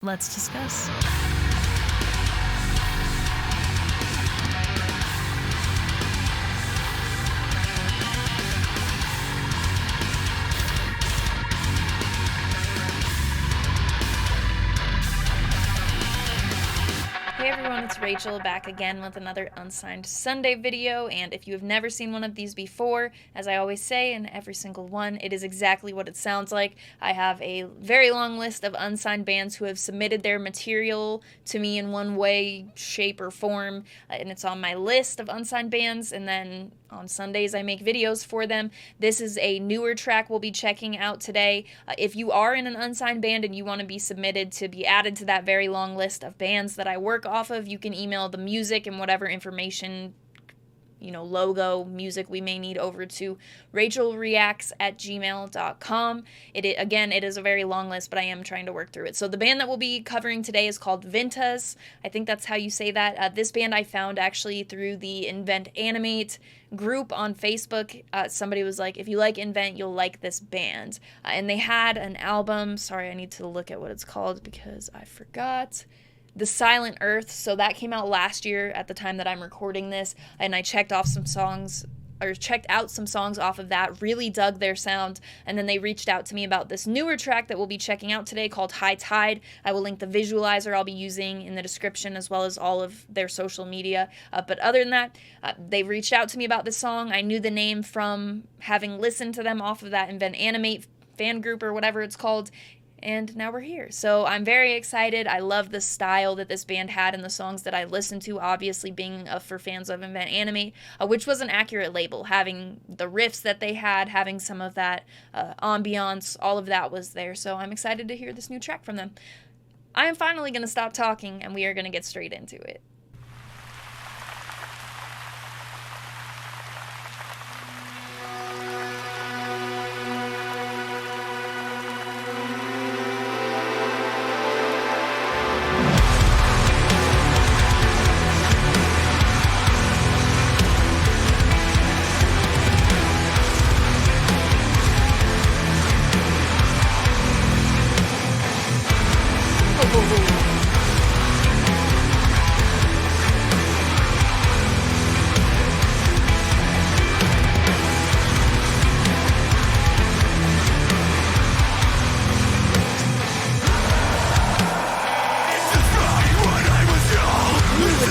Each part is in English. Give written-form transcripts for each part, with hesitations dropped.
Let's discuss. Hey everyone, it's Rachel back again with another Unsigned Sunday video, and if you have never seen one of these before, as I always say in every single one, it is exactly what it sounds like. I have a very long list of unsigned bands who have submitted their material to me in one way, shape, or form, and it's on my list of unsigned bands, and then on Sundays I make videos for them. This is a newer track we'll be checking out today. If you are in an unsigned band and you want to be submitted to be added to that very long list of bands that I work off of, you can email the music and whatever information, logo, music we may need over to rachelreacts@gmail.com. It is a very long list, but I am trying to work through it. So the band that we'll be covering today is called Vintas. I think that's how you say that. This band I found actually through the Invent Animate group on Facebook. Somebody was like, if you like Invent, you'll like this band. And they had an album. Sorry, I need to look at what it's called because I forgot. The Silent Earth, so that came out last year at the time that I'm recording this, and I checked out some songs off of that, really dug their sound, and then they reached out to me about this newer track that we'll be checking out today called High Tide. I will link the visualizer I'll be using in the description as well as all of their social media, but other than that, they reached out to me about this song. I knew the name from having listened to them off of that Invent Animate fan group or whatever it's called, and now we're here. So I'm very excited. I love the style that this band had in the songs that I listened to, obviously being for fans of Invent Animate, which was an accurate label, having the riffs that they had, having some of that ambiance, all of that was there. So I'm excited to hear this new track from them. I am finally going to stop talking, and we are going to get straight into it.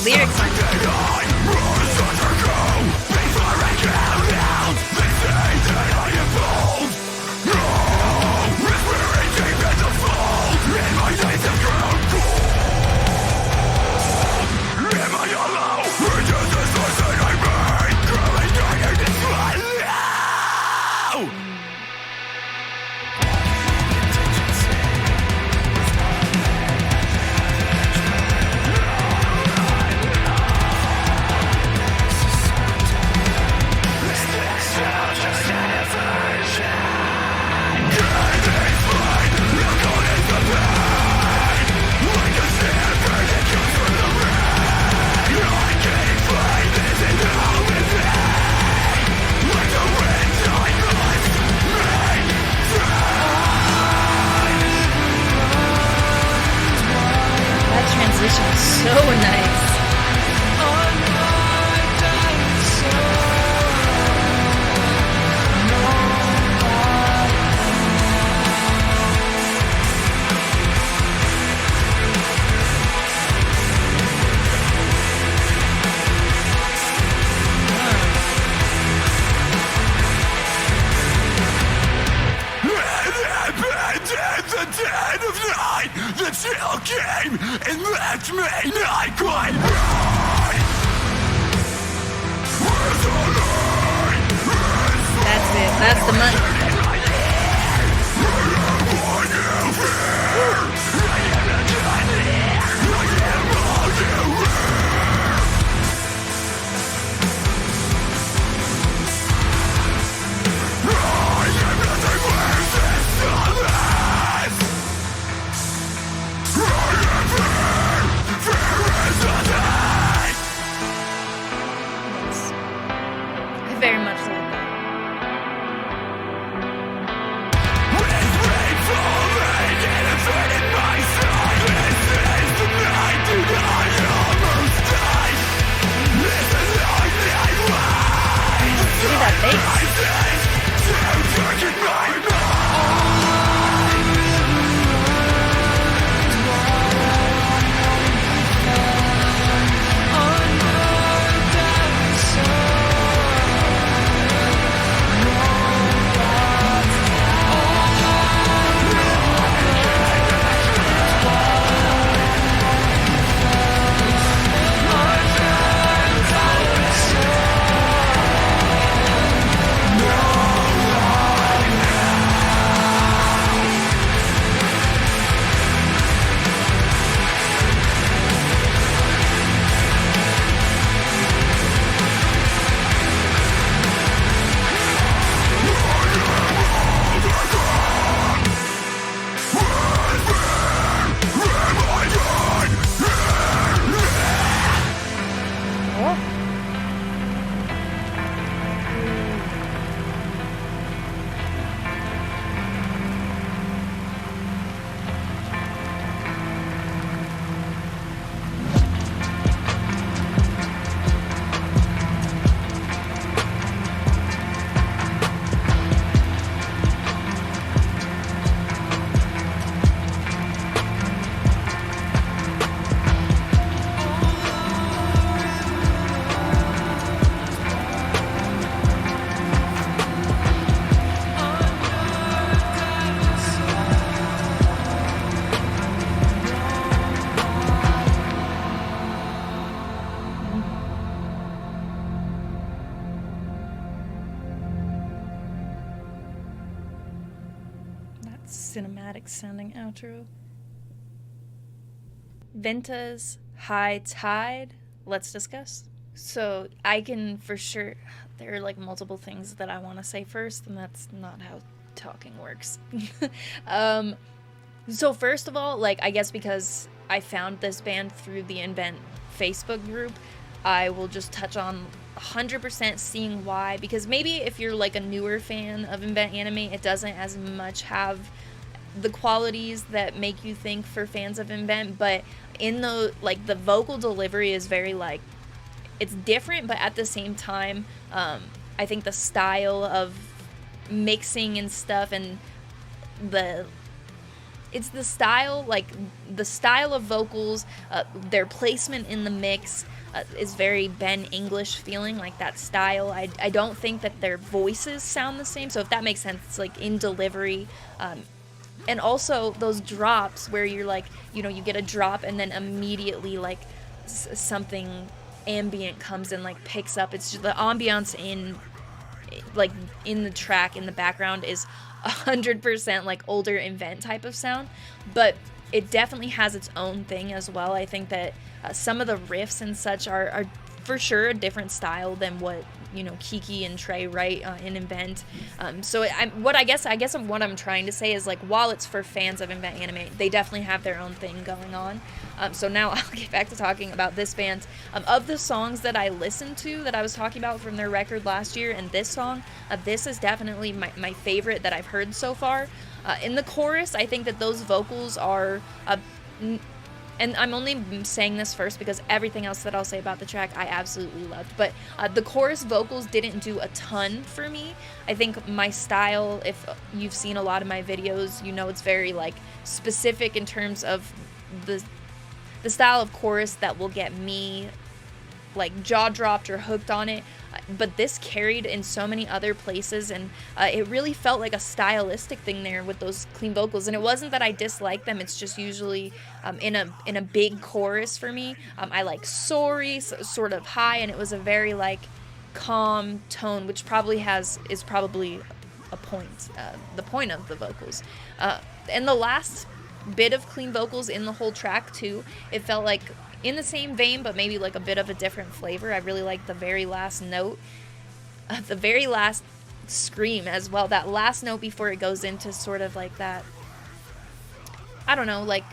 Lyrics on so nice. The chill came and left me not quite right. That's it. That's the money. Very much like that. With rainfall, rain, and dramatic sounding outro. Vintas, High Tide. Let's discuss. So I can for sure, there are like multiple things that I want to say first, and that's not how talking works. So first of all, like, I guess because I found this band through the Invent Facebook group, I will just touch on 100% seeing why, because maybe if you're like a newer fan of Invent Animate, it doesn't as much have the qualities that make you think for fans of Invent, but in the, like, the vocal delivery is very, like, it's different, but at the same time, I think the style of mixing and stuff, and it's the style, like, the style of vocals, their placement in the mix is very Ben English feeling, like that style. I don't think that their voices sound the same, so if that makes sense, it's like in delivery, and also those drops where you're like, you know, you get a drop and then immediately like something ambient comes and like picks up. It's just the ambiance in, like, in the track in the background is 100% like older Invent type of sound, but it definitely has its own thing as well. I think that some of the riffs and such are for sure a different style than what, you know, Kiki and Trey write in Invent. So what I'm trying to say is, like, while it's for fans of Invent Animate, they definitely have their own thing going on. So now I'll get back to talking about this band. Of the songs that I listened to that I was talking about from their record last year, and this song, this is definitely my favorite that I've heard so far. In the chorus, I think that those vocals are... and I'm only saying this first because everything else that I'll say about the track I absolutely loved. But the chorus vocals didn't do a ton for me. I think my style, if you've seen a lot of my videos, you know it's very, like, specific in terms of the style of chorus that will get me, like, jaw-dropped or hooked on it. But this carried in so many other places, and it really felt like a stylistic thing there with those clean vocals. And it wasn't that I dislike them, it's just usually in a big chorus for me, I like sorry, sort of high, and it was a very, like, calm tone, which is probably a point, the point of the vocals. And the last bit of clean vocals in the whole track too, it felt like in the same vein, but maybe like a bit of a different flavor. I really like the very last note, the very last scream as well. That last note before it goes into sort of like that, I don't know, like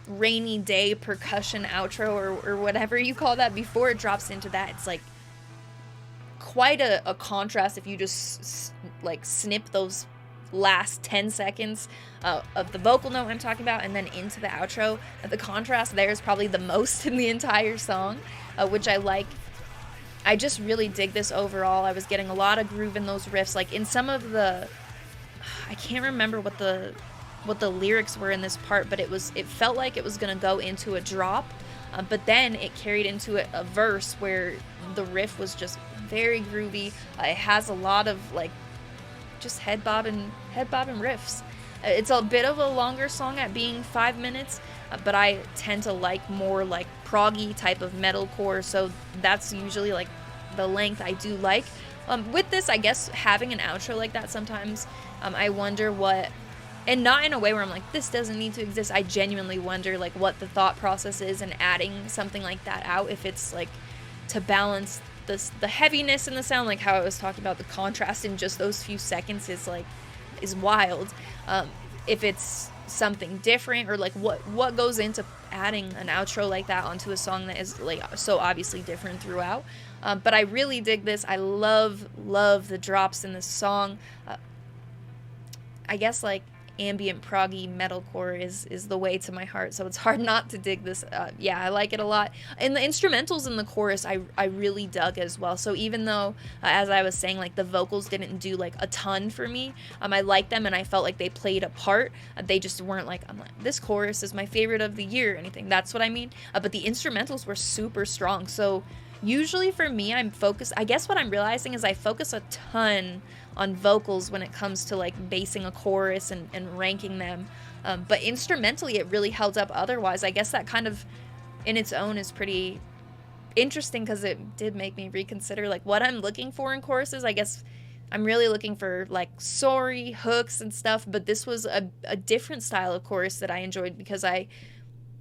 rainy day percussion outro or whatever you call that. Before it drops into that, it's like quite a contrast if you just like snip those last 10 seconds of the vocal note I'm talking about and then into the outro. The contrast there is probably the most in the entire song, which I like. I just really dig this overall. I was getting a lot of groove in those riffs, like in some of the, I can't remember what the lyrics were in this part, but it felt like it was gonna go into a drop, but then it carried into a verse where the riff was just very groovy. It has a lot of like just head bobbing riffs. It's a bit of a longer song at being 5 minutes, but I tend to like more like proggy type of metalcore, so that's usually like the length I do like. With this, I guess having an outro like that sometimes, I wonder what, and not in a way where I'm like, this doesn't need to exist. I genuinely wonder like what the thought process is in adding something like that out, if it's like to balance the heaviness in the sound, like how I was talking about the contrast in just those few seconds is wild. If it's something different, or like what goes into adding an outro like that onto a song that is like so obviously different throughout. But I really dig this. I love the drops in this song. I guess like ambient proggy metalcore is the way to my heart, so it's hard not to dig this. Yeah, I like it a lot. And the instrumentals in the chorus I really dug as well. So even though as I was saying, like the vocals didn't do like a ton for me, I liked them and I felt like they played a part. They just weren't like, I'm like, this chorus is my favorite of the year or anything. That's what I mean. But the instrumentals were super strong. So usually for me, I guess what I'm realizing is I focus a ton on vocals when it comes to like basing a chorus and ranking them, but instrumentally it really held up otherwise. I guess that kind of in its own is pretty interesting, because it did make me reconsider like what I'm looking for in choruses. I guess I'm really looking for like sorry hooks and stuff, but this was a different style of chorus that I enjoyed because I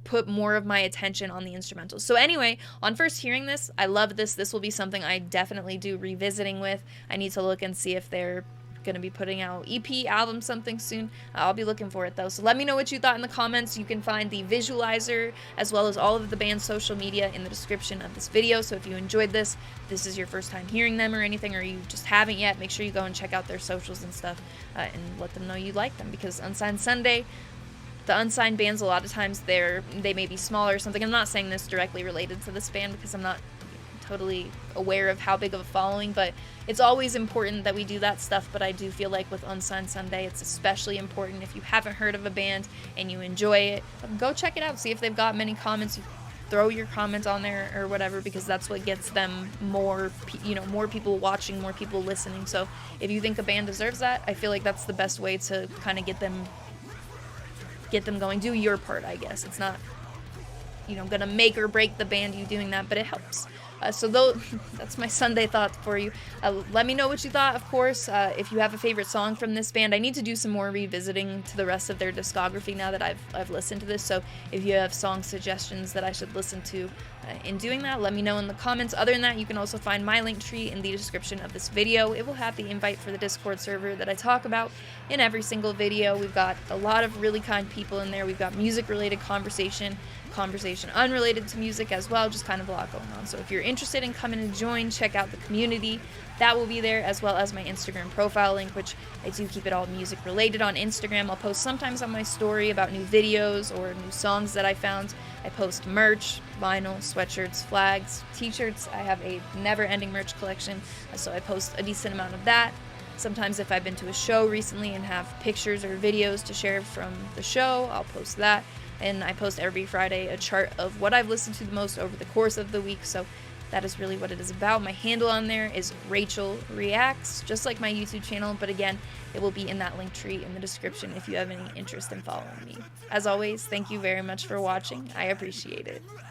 put more of my attention on the instrumentals. So anyway, on first hearing this, I love this. This will be something I definitely do revisiting with. I need to look and see if they're going to be putting out EP, album, something soon. I'll be looking for it though. So let me know what you thought in the comments. You can find the visualizer as well as all of the band's social media in the description of this video. So if you enjoyed this is your first time hearing them or anything, or you just haven't yet, make sure you go and check out their socials and stuff, and let them know you like them, because Unsigned Sunday, the unsigned bands, a lot of times they may be smaller or something. I'm not saying this directly related to this band because I'm not totally aware of how big of a following, but it's always important that we do that stuff. But I do feel like with Unsigned Sunday, it's especially important. If you haven't heard of a band and you enjoy it, go check it out. See if they've got many comments. Throw your comments on there or whatever, because that's what gets them more people watching, more people listening. So if you think a band deserves that, I feel like that's the best way to kind of get them going. Do your part, I guess. It's not, gonna make or break the band you doing that, but it helps. So that's my Sunday thought for you. Let me know what you thought, of course. If you have a favorite song from this band, I need to do some more revisiting to the rest of their discography now that I've listened to this. So if you have song suggestions that I should listen to in doing that, let me know in the comments. Other than that, you can also find my link tree in the description of this video. It will have the invite for the Discord server that I talk about in every single video. We've got a lot of really kind people in there. We've got music-related conversation unrelated to music as well, just kind of a lot going on. So if you're interested in coming to join, check out the community. That will be there, as well as my Instagram profile link, which I do keep it all music related on Instagram. I'll post sometimes on my story about new videos or new songs that I found. I post merch, vinyl, sweatshirts, flags, t-shirts. I have a never-ending merch collection, so I post a decent amount of that. Sometimes if I've been to a show recently and have pictures or videos to share from the show, I'll post that. And I post every Friday a chart of what I've listened to the most over the course of the week. So that is really what it is about. My handle on there is Rachel Reacts, just like my YouTube channel. But again, it will be in that link tree in the description if you have any interest in following me. As always, thank you very much for watching. I appreciate it.